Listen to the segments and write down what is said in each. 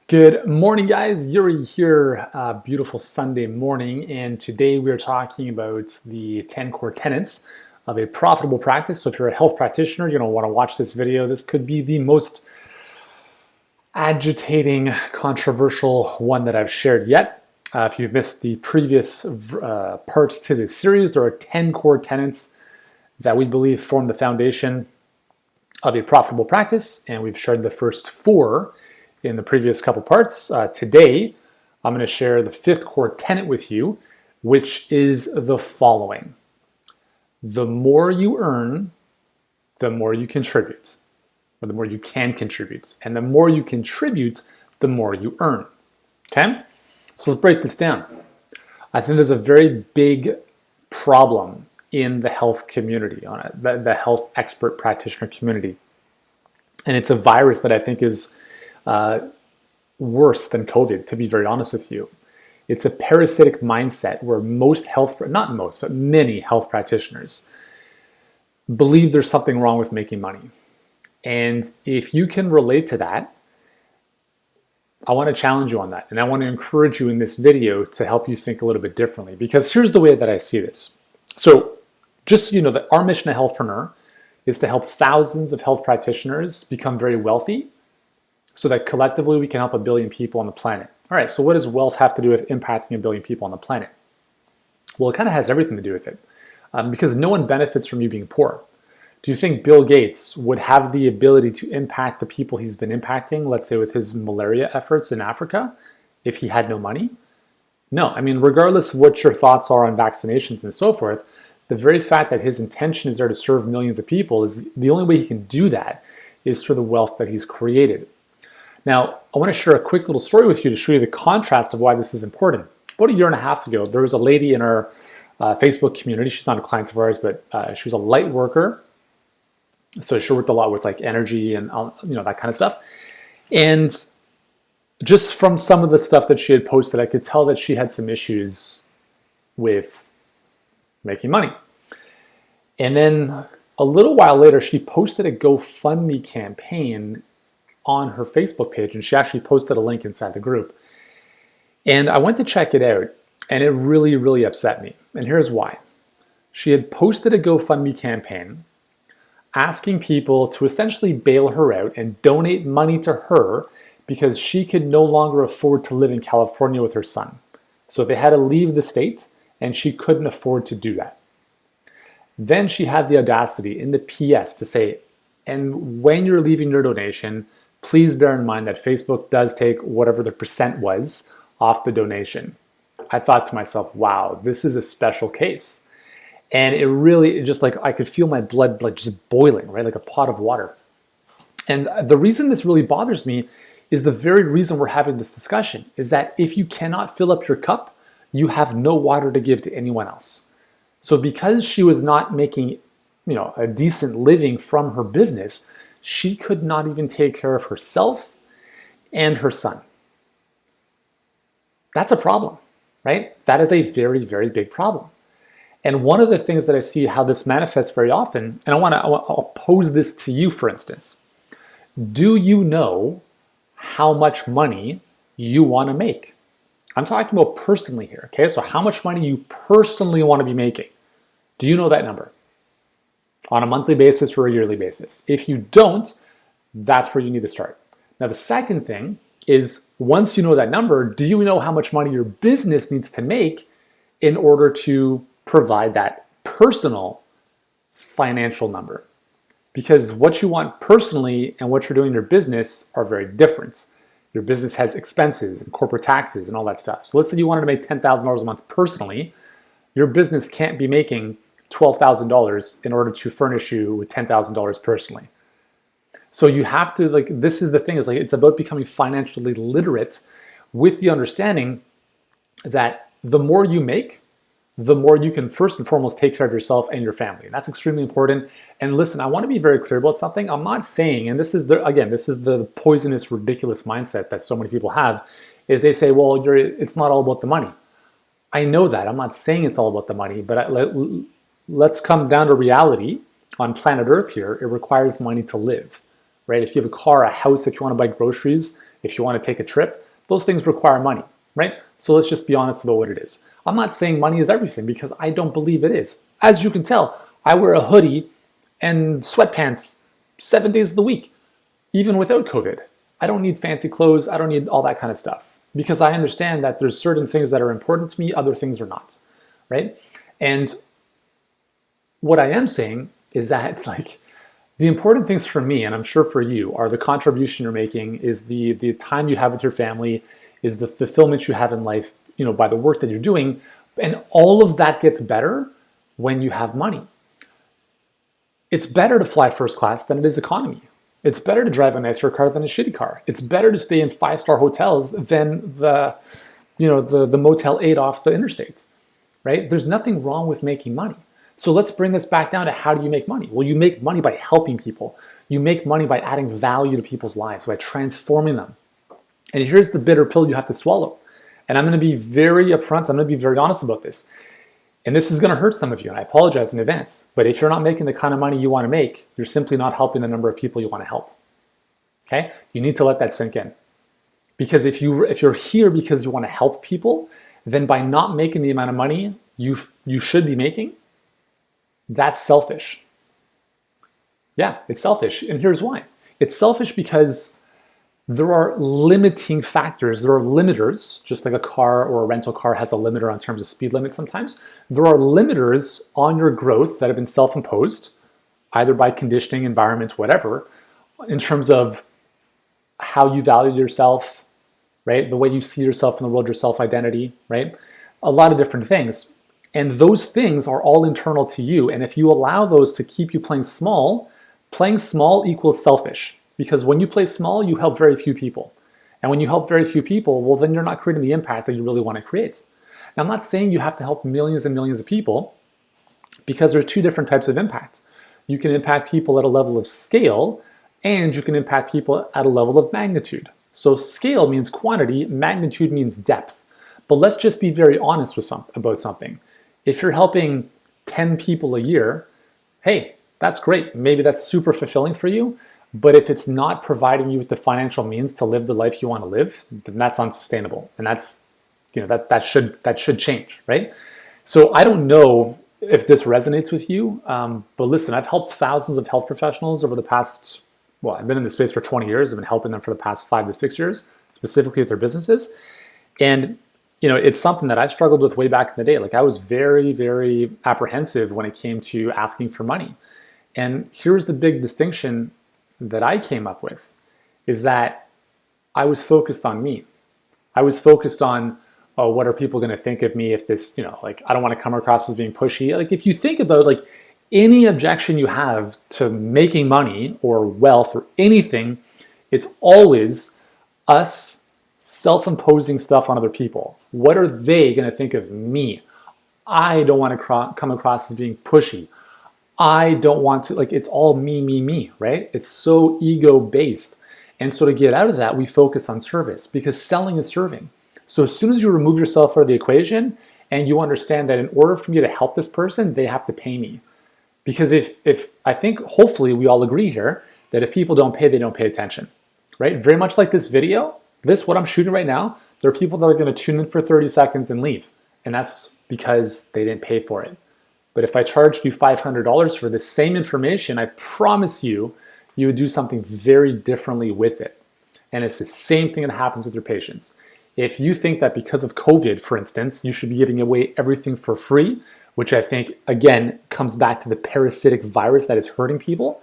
Good morning, guys. Yuri here. Beautiful Sunday morning, and today we're talking about the 10 core tenets of a profitable practice. So if you're a health practitioner, you're going to want to watch this video. This could be the most agitating, controversial one that I've shared yet. If you've missed the previous parts to this series, there are 10 core tenets that we believe form the foundation of a profitable practice, and we've shared the first 4 in the previous couple parts. Today, I'm going to share the 5th core tenet with you, which is the following. The more you earn, the more you contribute, or the more you can contribute. And the more you contribute, the more you earn. Okay? So let's break this down. I think there's a very big problem in the health community, the health expert practitioner community. And it's a virus that I think is worse than COVID, to be very honest with you. It's a parasitic mindset where many health practitioners believe there's something wrong with making money. And if you can relate to that, I want to challenge you on that. And I want to encourage you in this video to help you think a little bit differently, because here's the way that I see this. So just so you know, that our mission at Healthpreneur is to help thousands of health practitioners become very wealthy, so that collectively we can help 1 billion people on the planet. All right, so what does wealth have to do with impacting 1 billion people on the planet? Well, it kind of has everything to do with it, because no one benefits from you being poor. Do you think Bill Gates would have the ability to impact the people he's been impacting, let's say with his malaria efforts in Africa, if he had no money? No, I mean, regardless of what your thoughts are on vaccinations and so forth, the very fact that his intention is there to serve millions of people is the only way he can do that is through the wealth that he's created. Now, I want to share a quick little story with you to show you the contrast of why this is important. About 1.5 years ago, there was a lady in our Facebook community. She's not a client of ours, but she was a light worker. So she worked a lot with like energy and that kind of stuff. And just from some of the stuff that she had posted, I could tell that she had some issues with making money. And then a little while later, she posted a GoFundMe campaign on her Facebook page, and she actually posted a link inside the group. And I went to check it out, and it really, really upset me. And here's why. She had posted a GoFundMe campaign asking people to essentially bail her out and donate money to her because she could no longer afford to live in California with her son. So they had to leave the state, and she couldn't afford to do that. Then she had the audacity in the PS to say, and when you're leaving your donation, please bear in mind that Facebook does take whatever the percent was off the donation. I thought to myself, wow, this is a special case. And it just like, I could feel my blood just boiling, right? Like a pot of water. And the reason this really bothers me is the very reason we're having this discussion is that if you cannot fill up your cup, you have no water to give to anyone else. So because she was not making, a decent living from her business, she could not even take care of herself and her son. That's a problem, right? That is a very, very big problem. And one of the things that I see how this manifests very often, and I'll pose this to you, for instance. Do you know how much money you want to make? I'm talking about personally here, okay? So how much money you personally want to be making? Do you know that number? On a monthly basis or a yearly basis? If you don't, that's where you need to start. Now, the second thing is, once you know that number, do you know how much money your business needs to make in order to provide that personal financial number? Because what you want personally and what you're doing in your business are very different. Your business has expenses and corporate taxes and all that stuff. So let's say you wanted to make $10,000 a month personally. Your business can't be making $12,000 in order to furnish you with $10,000 personally. So you have to, this is the thing, it's about becoming financially literate with the understanding that the more you make, the more you can first and foremost take care of yourself and your family. And that's extremely important. And listen, I want to be very clear about something. I'm not saying, and this is the poisonous, ridiculous mindset that so many people have, is they say, well, it's not all about the money. I know that. I'm not saying it's all about the money, but let's come down to reality on planet Earth here. It requires money to live, right? If you have a car, a house, if you want to buy groceries, if you want to take a trip, those things require money, right? So let's just be honest about what it is. I'm not saying money is everything because I don't believe it is. As you can tell, I wear a hoodie and sweatpants 7 days of the week, even without COVID. I don't need fancy clothes. I don't need all that kind of stuff because I understand that there's certain things that are important to me, other things are not, right? And what I am saying is that like the important things for me, and I'm sure for you, are the contribution you're making, is the time you have with your family, is the fulfillment you have in life, by the work that you're doing. And all of that gets better when you have money. It's better to fly first class than it is economy. It's better to drive a nicer car than a shitty car. It's better to stay in 5-star hotels than the Motel 8 off the interstate, right? There's nothing wrong with making money. So let's bring this back down to how do you make money? Well, you make money by helping people. You make money by adding value to people's lives, by transforming them. And here's the bitter pill you have to swallow. And I'm going to be very upfront. I'm going to be very honest about this. And this is going to hurt some of you, and I apologize in advance. But if you're not making the kind of money you want to make, you're simply not helping the number of people you want to help. Okay? You need to let that sink in. Because if you're here because you want to help people, then by not making the amount of money you should be making, that's selfish. Yeah, it's selfish. And here's why. It's selfish because there are limiting factors. There are limiters, just like a car or a rental car has a limiter on terms of speed limit sometimes. There are limiters on your growth that have been self-imposed, either by conditioning, environment, whatever, in terms of how you value yourself, right? The way you see yourself in the world, your self-identity, right? A lot of different things. And those things are all internal to you. And if you allow those to keep you playing small equals selfish. Because when you play small, you help very few people. And when you help very few people, well, then you're not creating the impact that you really want to create. Now, I'm not saying you have to help millions and millions of people, because there are two different types of impact. You can impact people at a level of scale, and you can impact people at a level of magnitude. So scale means quantity, magnitude means depth. But let's just be very honest about something. If you're helping 10 people a year, hey, that's great. Maybe that's super fulfilling for you. But if it's not providing you with the financial means to live the life you want to live, then that's unsustainable. And that's, that should change, right? So I don't know if this resonates with you, but listen, I've helped thousands of health professionals over the past, I've been in this space for 20 years. I've been helping them for the past 5 to 6 years, specifically with their businesses. And it's something that I struggled with way back in the day. Like I was very, very apprehensive when it came to asking for money. And here's the big distinction that I came up with, is that I was focused on me. I was focused on, what are people going to think of me if this, I don't want to come across as being pushy. Like if you think about like any objection you have to making money or wealth or anything, it's always us self-imposing stuff on other people. What are they going to think of me? I don't want to come across as being pushy. I don't want to, it's all me, right? It's so ego-based. And so to get out of that, we focus on service because selling is serving. So as soon as you remove yourself out of the equation and you understand that in order for me to help this person, they have to pay me. Because if I think hopefully we all agree here that if people don't pay, they don't pay attention, right? Very much like this video, what I'm shooting right now, there are people that are going to tune in for 30 seconds and leave. And that's because they didn't pay for it. But if I charged you $500 for the same information, I promise you, you would do something very differently with it. And it's the same thing that happens with your patients. If you think that because of COVID, for instance, you should be giving away everything for free, which I think, again, comes back to the parasitic virus that is hurting people,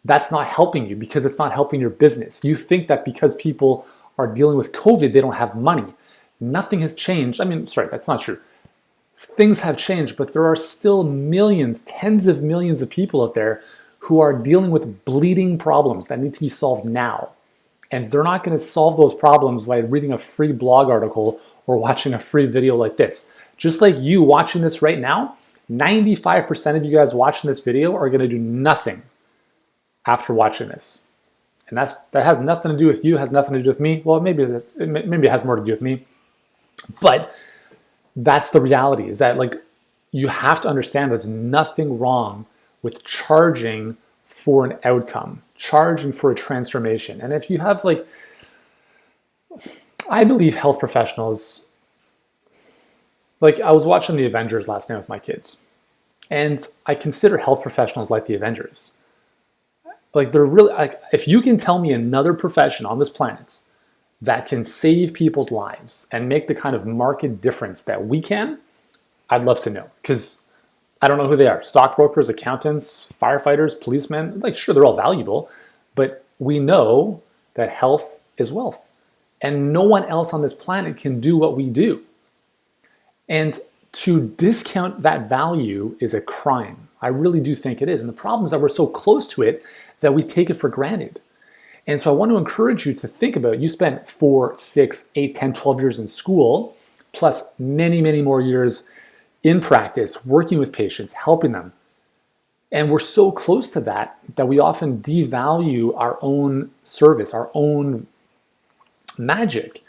that's not helping you because it's not helping your business. You think that because people are dealing with COVID, they don't have money. Nothing has changed. That's not true. Things have changed, but there are still millions, tens of millions of people out there who are dealing with bleeding problems that need to be solved now. And they're not going to solve those problems by reading a free blog article or watching a free video like this. Just like you watching this right now, 95% of you guys watching this video are going to do nothing after watching this. And that has nothing to do with you, has nothing to do with me. Well, maybe it has more to do with me. But that's the reality, is that you have to understand there's nothing wrong with charging for an outcome, charging for a transformation. And if you have like, I believe health professionals, like I was watching the Avengers last night with my kids, and I consider health professionals like the Avengers. Like they're really, like if you can tell me another profession on this planet that can save people's lives and make the kind of market difference that we can, I'd love to know. Because I don't know who they are. Stockbrokers, accountants, firefighters, policemen, like sure, they're all valuable, but we know that health is wealth. And no one else on this planet can do what we do. And to discount that value is a crime. I really do think it is. And the problem is that we're so close to it that we take it for granted. And so I want to encourage you to think about, you spent 4, 6, 8, 10, 12 years in school, plus many, many more years in practice, working with patients, helping them. And we're so close to that that we often devalue our own service, our own magic.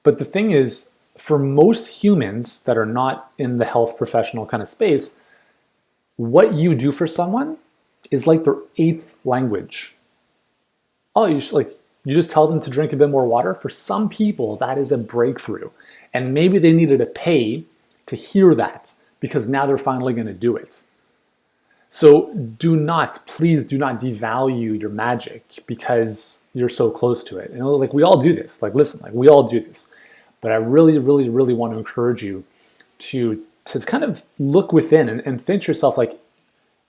But the thing is, for most humans that are not in the health professional kind of space, what you do for someone is like their 8th language. Oh, you just tell them to drink a bit more water. For some people, that is a breakthrough. And maybe they needed to pay to hear that because now they're finally going to do it. So please do not devalue your magic because you're so close to it. And like we all do this. Like listen, like we all do this. But I really, really, really want to encourage you to kind of look within and think to yourself, like,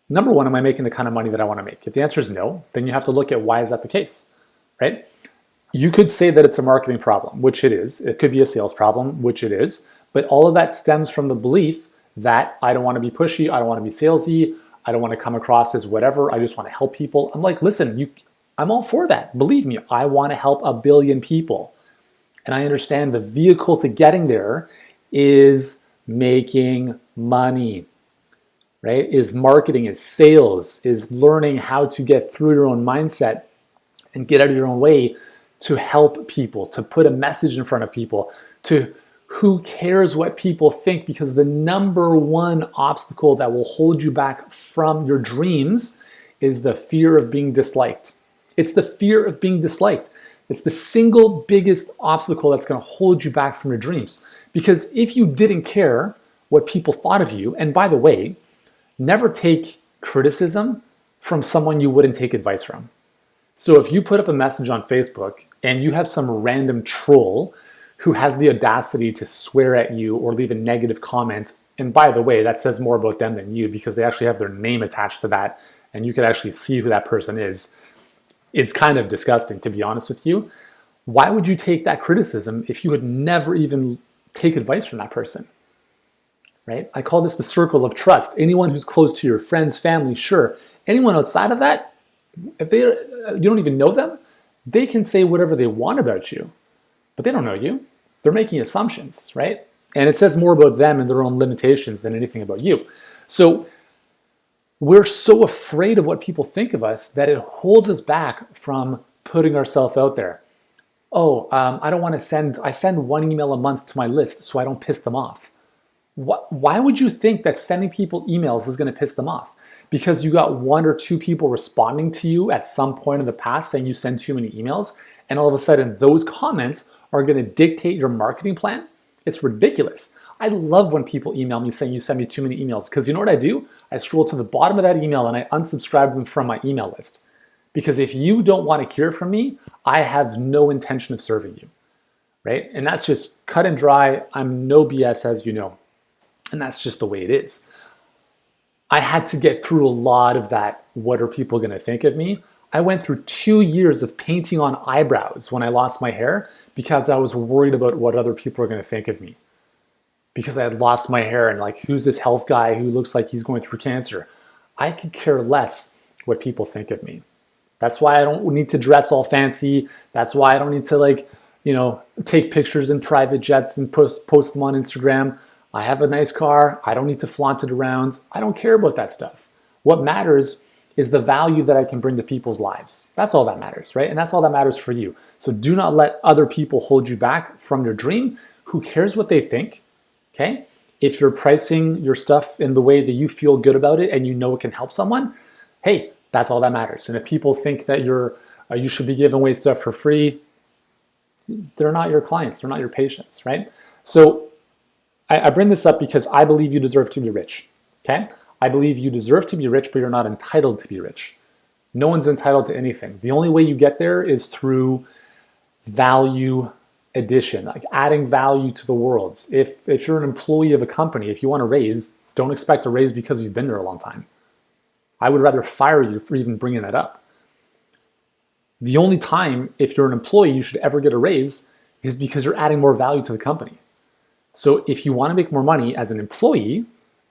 number one, am I making the kind of money that I want to make? If the answer is no, then you have to look at why is that the case, right? You could say that it's a marketing problem, which it is. It could be a sales problem, which it is. But all of that stems from the belief that I don't want to be pushy, I don't want to be salesy, I don't want to come across as whatever, I just want to help people. I'm like, listen, I'm all for that. Believe me, I want to help a billion people. And I understand the vehicle to getting there is making money, right? Is marketing, is sales, is learning how to get through your own mindset and get out of your own way to help people, to put a message in front of people, to who cares what people think, because the number one obstacle that will hold you back from your dreams is the fear of being disliked. It's the fear of being disliked. It's the single biggest obstacle that's going to hold you back from your dreams. Because if you didn't care what people thought of you, and by the way, never take criticism from someone you wouldn't take advice from. So if you put up a message on Facebook and you have some random troll who has the audacity to swear at you or leave a negative comment, and by the way, that says more about them than you because they actually have their name attached to that and you can actually see who that person is. It's kind of disgusting, to be honest with you. Why would you take that criticism if you would never even take advice from that person? Right? I call this the circle of trust. Anyone who's close to your friends, family, sure. Anyone outside of that, if you don't even know them, they can say whatever they want about you, but they don't know you. They're making assumptions, right? And it says more about them and their own limitations than anything about you. So we're so afraid of what people think of us that it holds us back from putting ourselves out there. I send one email a month to my list so I don't piss them off. Why would you think that sending people emails is going to piss them off? Because you got 1 or 2 people responding to you at some point in the past saying you send too many emails, and all of a sudden those comments are going to dictate your marketing plan? It's ridiculous. I love when people email me saying you send me too many emails, because you know what I do? I scroll to the bottom of that email and I unsubscribe them from my email list. Because if you don't want to hear from me, I have no intention of serving you, right? And that's just cut and dry. I'm no BS, as you know. And that's just the way it is. I had to get through a lot of that. What are people going to think of me? I went through 2 years of painting on eyebrows when I lost my hair because I was worried about what other people are going to think of me. Because I had lost my hair and like, who's this health guy who looks like he's going through cancer? I could care less what people think of me. That's why I don't need to dress all fancy. That's why I don't need to take pictures in private jets and post them on Instagram. I have a nice car. I don't need to flaunt it around. I don't care about that stuff. What matters is the value that I can bring to people's lives. That's all that matters, right? And that's all that matters for you. So do not let other people hold you back from your dream. Who cares what they think, okay? If you're pricing your stuff in the way that you feel good about it and you know it can help someone, hey, That's all that matters. And if people think that you should be giving away stuff for free, they're not your clients, they're not your patients, right? So I bring this up because I believe you deserve to be rich, okay? I believe you deserve to be rich, but you're not entitled to be rich. No one's entitled to anything. The only way you get there is through value addition, like adding value to the world. If you're an employee of a company, if you want a raise, don't expect a raise because you've been there a long time. I would rather fire you for even bringing that up. The only time, if you're an employee, you should ever get a raise is because you're adding more value to the company. So if you want to make more money as an employee,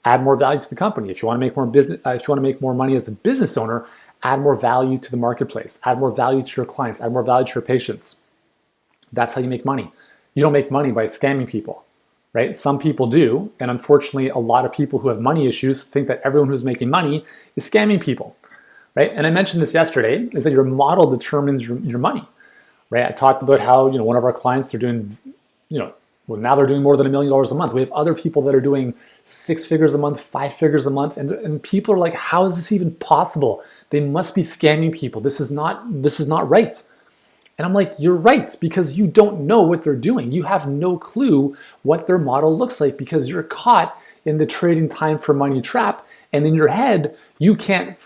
add more value to the company. If you want to make more business, if you want to make more money as a business owner, add more value to the marketplace, add more value to your clients, add more value to your patients. That's how you make money. You don't make money by scamming people, right? Some people do, and unfortunately, a lot of people who have money issues think that everyone who's making money is scamming people, right? And I mentioned this yesterday, is that your model determines your money, right? I talked about how, one of our clients, they're doing, well, now they're doing more than $1 million a month. We have other people that are doing 6 figures a month, 5 figures a month, and people are like, how is this even possible? They must be scamming people. This is not right. And I'm like, you're right, because you don't know what they're doing. You have no clue what their model looks like because you're caught in the trading time for money trap. And in your head, you can't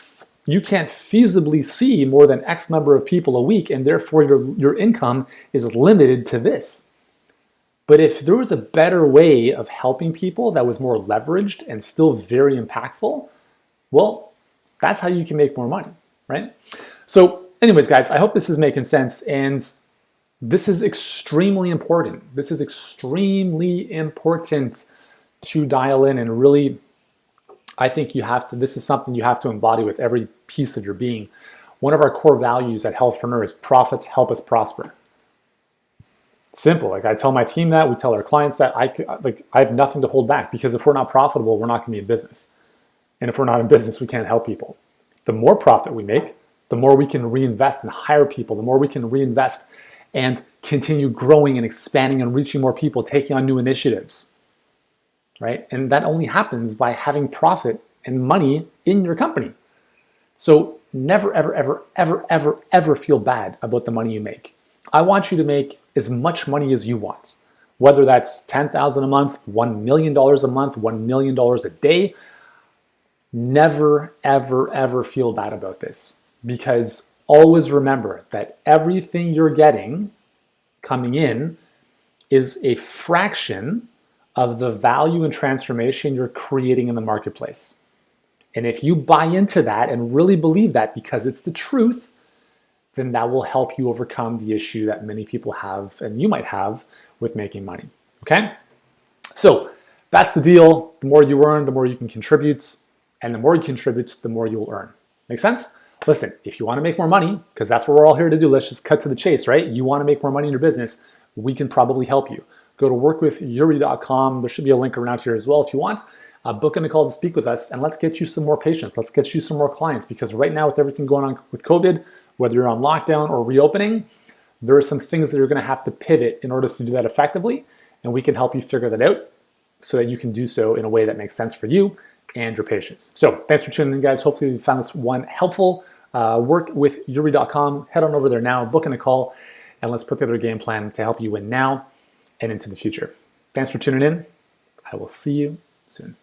feasibly see more than X number of people a week, and therefore your income is limited to this. But if there was a better way of helping people that was more leveraged and still very impactful, well, that's how you can make more money, right? So anyways, guys, I hope this is making sense. And this is extremely important. This is extremely important to dial in and really, I think this is something you have to embody with every piece of your being. One of our core values at Healthpreneur is profits help us prosper. Simple. Like I tell my team that, we tell our clients that I have nothing to hold back, because if we're not profitable, we're not going to be in business. And if we're not in business, we can't help people. The more profit we make, the more we can reinvest and hire people, the more we can reinvest and continue growing and expanding and reaching more people, taking on new initiatives, right? And that only happens by having profit and money in your company. So never, ever, ever, ever, ever, ever feel bad about the money you make. I want you to make as much money as you want, whether that's $10,000 a month, $1 million a month, $1 million a day. Never, ever, ever feel bad about this, because always remember that everything you're getting coming in is a fraction of the value and transformation you're creating in the marketplace. And if you buy into that and really believe that because it's the truth, then that will help you overcome the issue that many people have and you might have with making money, okay? So that's the deal. The more you earn, the more you can contribute, and the more you contribute, the more you will earn. Make sense? Listen, if you want to make more money, because that's what we're all here to do, let's just cut to the chase, right? You want to make more money in your business, we can probably help you. Go to workwithyuri.com. There should be a link around here as well if you want. Book in a call to speak with us, and let's get you some more patients. Let's get you some more clients, because right now with everything going on with COVID, whether you're on lockdown or reopening, there are some things that you're going to have to pivot in order to do that effectively, and we can help you figure that out so that you can do so in a way that makes sense for you and your patients. So thanks for tuning in, guys. Hopefully you found this one helpful. Workwithyuri.com. Head on over there now, book in a call, and let's put together a game plan to help you win now and into the future. Thanks for tuning in. I will see you soon.